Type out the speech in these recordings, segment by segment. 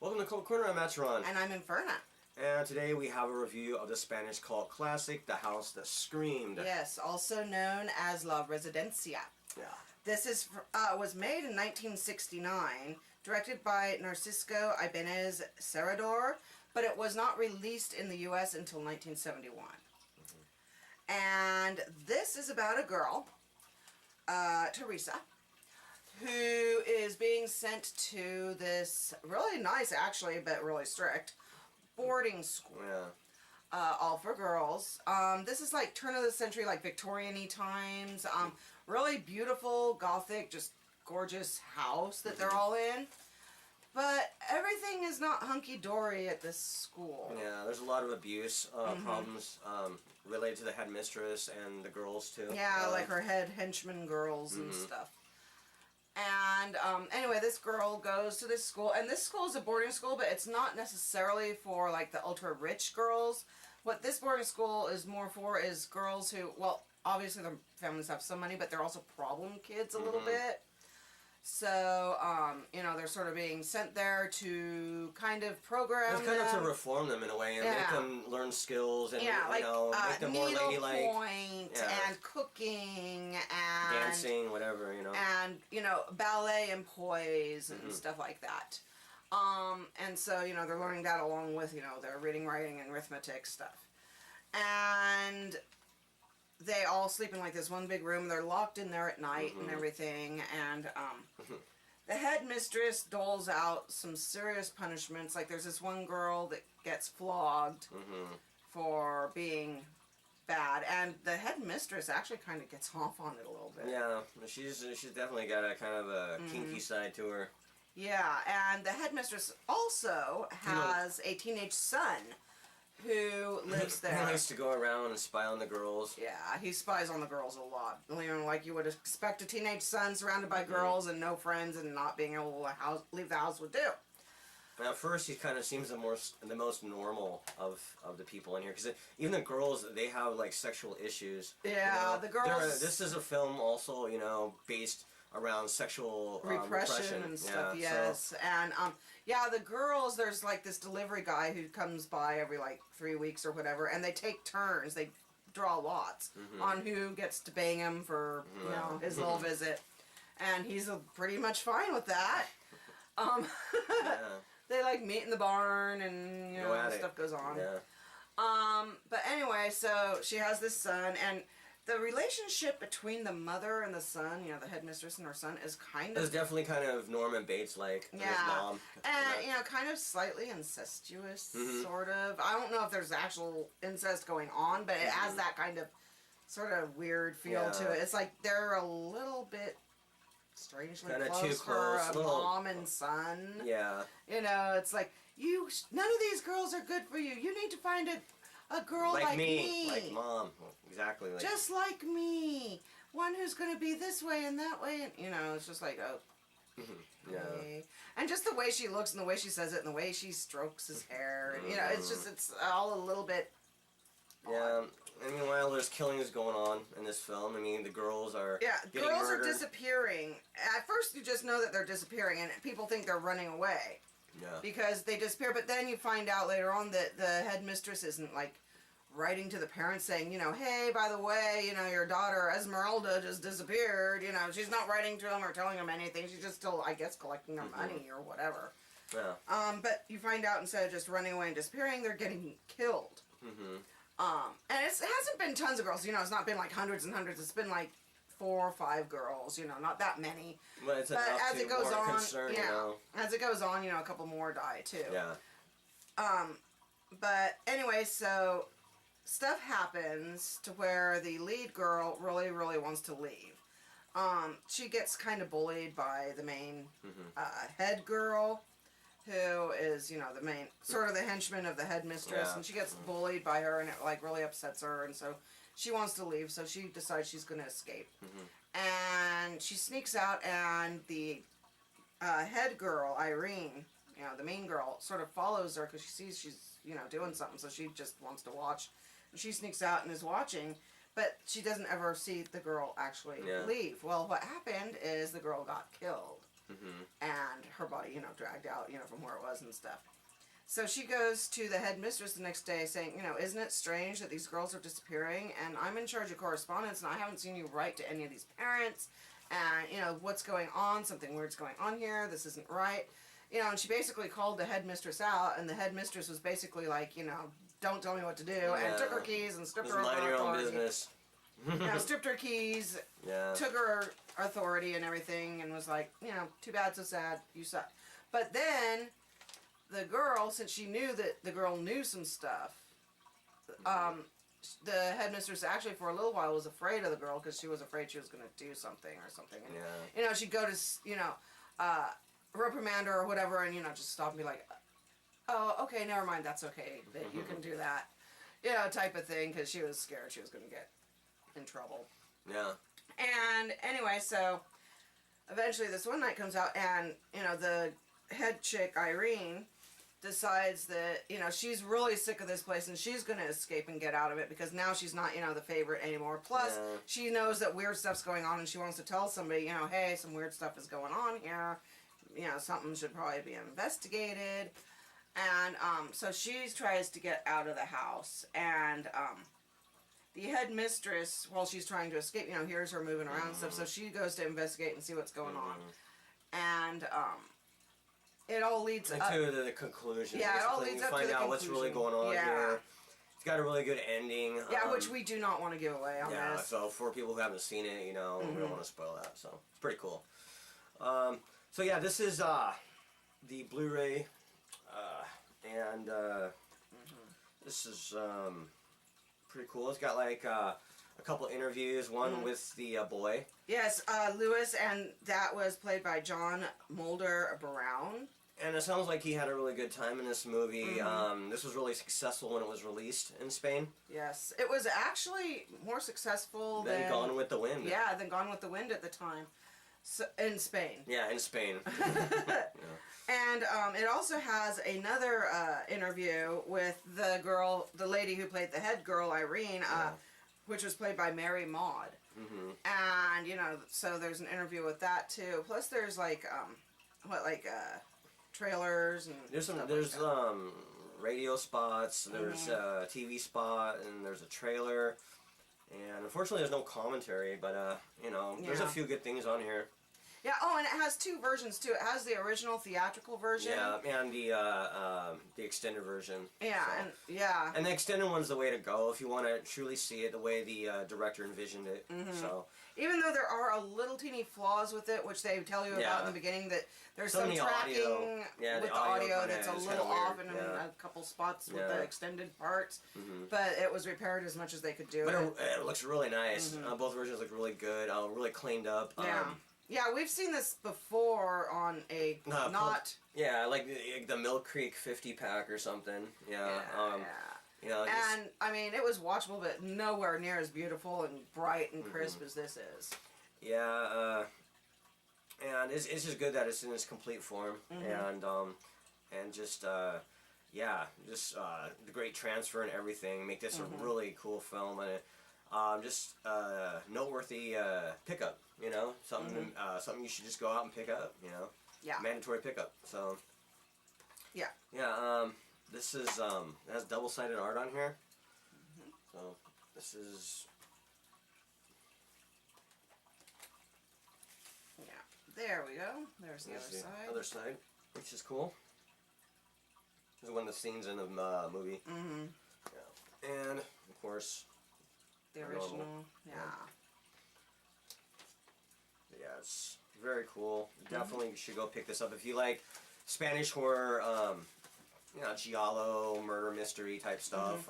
Welcome to Kult Corner. I'm Matron. And I'm Inferna. And today we have a review of the Spanish cult classic, The House That Screamed. Yes, also known as La Residencia. Yeah. This was made in 1969, directed by Narcisco Ibáñez Serrador, but it was not released in the U.S. until 1971. Mm-hmm. And this is about a girl, Teresa, who is being sent to this really nice, actually, but really strict boarding school. Yeah. All for girls. This is like turn of the century, like Victorian-y times. Really beautiful, gothic, just gorgeous house that they're all in. But everything is not hunky-dory at this school. Yeah, there's a lot of abuse problems related to the headmistress and the girls too. Yeah, like her head henchman girls and stuff. And anyway, this girl goes to this school, and this school is a boarding school, but it's not necessarily for like the ultra-rich girls. What this boarding school is more for is girls who, well, obviously their families have some money, but they're also problem kids a little bit. So, you know, they're sort of being sent there to kind of program it's kind of to reform them in a way and make them learn skills and, like, you know, make them more ladylike. Needlepoint and cooking and dancing, whatever, you know. And, you know, ballet and poise and stuff like that. And so, you know, they're learning that along with, you know, their reading, writing, and arithmetic stuff. And they all sleep in like this one big room. They're locked in there at night and everything. And the headmistress doles out some serious punishments. Like there's this one girl that gets flogged for being bad, and the headmistress actually kind of gets off on it a little bit. Yeah, she's definitely got a kind of a kinky side to her. Yeah, and the headmistress also has a teenage son who lives there. He likes to go around and spy on the girls. Yeah, he spies on the girls a lot. You know, like you would expect a teenage son surrounded by girls and no friends and not being able to leave the house would do. And at first, he kind of seems the most normal of the people in here, because even the girls, they have like sexual issues. Yeah, you know? the girls. This is a film also, you know, based around sexual repression and stuff. Yes, so. And yeah, the girls. There's like this delivery guy who comes by every like 3 weeks or whatever, and they take turns. They draw lots on who gets to bang him for you know his little visit, and he's pretty much fine with that. Yeah. They like meet in the barn and you know stuff goes on. Yeah. But anyway, so she has this son, and the relationship between the mother and the son, you know, the headmistress and her son, is kind of... It's definitely kind of Norman Bates-like. Yeah. His mom. And, you know, kind of slightly incestuous, sort of. I don't know if there's actual incest going on, but it has that kind of sort of weird feel to it. It's like they're a little bit strangely close for a mom and son. Yeah. You know, it's like, none of these girls are good for you. You need to find a girl like me. Like mom. Exactly. Like. Just like me. One who's going to be this way and that way. And, you know, it's just like, oh. Yeah. And just the way she looks and the way she says it and the way she strokes his hair. And, you know, it's all a little bit odd. Yeah. And meanwhile, there's killings going on in this film. I mean, the girls are getting girls murdered. are disappearing. At first, you just know that they're disappearing, and people think they're running away. Yeah. Because they disappear, but then you find out later on that the headmistress isn't like writing to the parents saying, you know, hey, by the way, you know, your daughter Esmeralda just disappeared. You know, she's not writing to them or telling them anything. She's just still, I guess, collecting their money or whatever. Yeah. But you find out instead of just running away and disappearing, they're getting killed. And it hasn't been tons of girls. You know, it's not been like hundreds and hundreds. It's been like 4 or 5 girls, you know, not that many. But it's as it goes on, concern, you know. As it goes on, you know, a couple more die too. Yeah. But anyway, so stuff happens to where the lead girl really, really wants to leave. She gets kind of bullied by the main head girl, who is, you know, the main, sort of the henchman of the headmistress, and she gets bullied by her, and it like really upsets her, and so she wants to leave, so she decides she's going to escape. And she sneaks out, and the head girl, Irene, you know, the mean girl, sort of follows her because she sees she's, you know, doing something, so she just wants to watch. And she sneaks out and is watching, but she doesn't ever see the girl actually leave. Well, what happened is the girl got killed. and her body, dragged out, from where it was and stuff. So she goes to the headmistress the next day saying, isn't it strange that these girls are disappearing, and I'm in charge of correspondence, and I haven't seen you write to any of these parents, and, what's going on? Something weird's going on here. This isn't right. And she basically called the headmistress out, and the headmistress was basically like, don't tell me what to do, and took her keys and stripped her of her mind your own authority. business. Stripped her keys, took her authority and everything, and was like, too bad, so sad, you suck. But then the girl, since she knew that the girl knew some stuff, the headmistress actually for a little while was afraid of the girl because she was afraid she was going to do something or something. And, she'd go to, reprimand her or whatever, and, just stop and be like, oh, okay, never mind, that's okay, that you can do that, type of thing, because she was scared she was going to get in trouble. Yeah. And anyway, so eventually this one night comes out, and, the head chick, Irene, decides that, she's really sick of this place and she's going to escape and get out of it because now she's not, the favorite anymore. Plus, she knows that weird stuff's going on and she wants to tell somebody, hey, some weird stuff is going on here. Something should probably be investigated. And so she tries to get out of the house. And the headmistress, while she's trying to escape, hears her moving around and stuff. So she goes to investigate and see what's going on. And it all leads up to the conclusion. Yeah, it all leads up to the conclusion. You find out what's really going on here. It's got a really good ending. Yeah, which we do not want to give away on this. Yeah, so for people who haven't seen it, we don't want to spoil that. So it's pretty cool. So yeah, this is the Blu-ray, and this is pretty cool. It's got like a couple interviews, one with the boy. Yes, Lewis, and that was played by John Mulder Brown. And it sounds like he had a really good time in this movie. This was really successful when it was released in Spain. Yes, it was actually more successful than Gone with the Wind. Yeah, than Gone with the Wind at the time. So, in Spain. Yeah, in Spain. And it also has another interview with the lady who played the head girl, Irene, which was played by Mary Maud. And, so there's an interview with that too. Plus there's like, trailers and there's radio spots, there's a TV spot, and there's a trailer. And unfortunately there's no commentary, but, there's a few good things on here. Yeah, oh, and it has two versions, too. It has the original theatrical version. Yeah, and the extended version. Yeah, so. And the extended one's the way to go if you want to truly see it the way the director envisioned it. So. Even though there are a little teeny flaws with it, which they tell you about in the beginning, that there's some tracking with the audio that's a little off in a couple spots with the extended parts. But it was repaired as much as they could do. But it looks really nice. Both versions look really good, really cleaned up. Yeah, we've seen this before on a Yeah, like the Mill Creek 50-pack or something. And, I mean, it was watchable, but nowhere near as beautiful and bright and crisp as this is. Yeah, and it's just good that it's in its complete form. And just, the great transfer and everything make this a really cool film. And just noteworthy pickup, something something you should just go out and pick up, Yeah. Mandatory pickup. So. Yeah. Yeah. This is it has double-sided art on here. So this is. Yeah. There we go. There's the other side, which is cool. This is one of the scenes in the movie. Yeah. And of course. The original, yeah, it's very cool. Definitely should go pick this up if you like Spanish horror, giallo, murder mystery type stuff.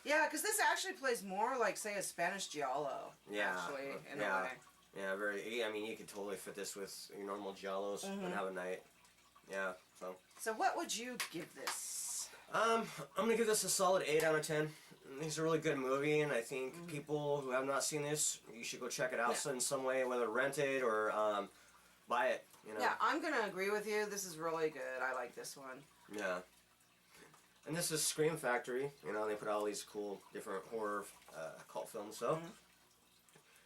Yeah, because this actually plays more like, say, a Spanish giallo. Actually, in a way. Yeah, very. I mean, you could totally fit this with your normal giallos and have a night. Yeah. So what would you give this? I'm gonna give this a solid 8 out of 10. I think it's a really good movie, and I think people who have not seen this, you should go check it out in some way, whether rent it or buy it. Yeah, I'm gonna agree with you. This is really good. I like this one. Yeah. And this is Scream Factory. They put out all these cool different horror cult films. So,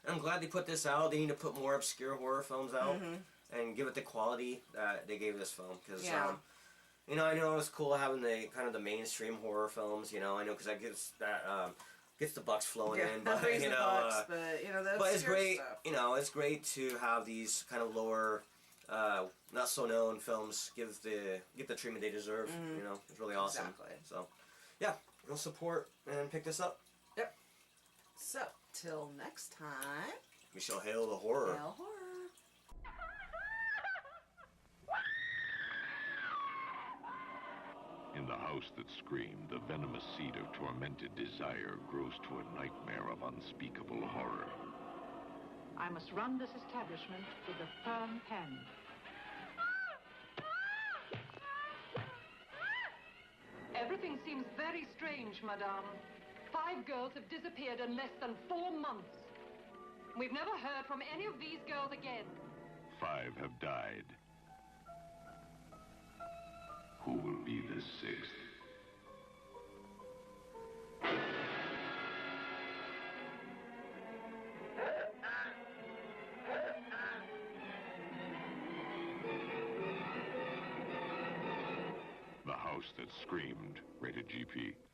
and I'm glad they put this out. They need to put more obscure horror films out. and give it the quality that they gave this film. Because, Yeah. you know, I know it was cool having the kind of the mainstream horror films. You know, I know because that gets the bucks flowing in. But brings you the know, bucks, but you know, the but it's obscure great. stuff. You know, it's great to have these kind of lower, not so known films get the treatment they deserve. You know, it's really awesome. Exactly. So, yeah, go support and pick this up. Yep. So, till next time. We shall hail the horror. Hail horror. In the house that screamed, the venomous seed of tormented desire grows to a nightmare of unspeakable horror. I must run this establishment with a firm pen. Everything seems very strange, madame. 5 girls have disappeared in less than 4 months. We've never heard from any of these girls again. 5 have died. Who will be the 6th? The House That Screamed, rated GP.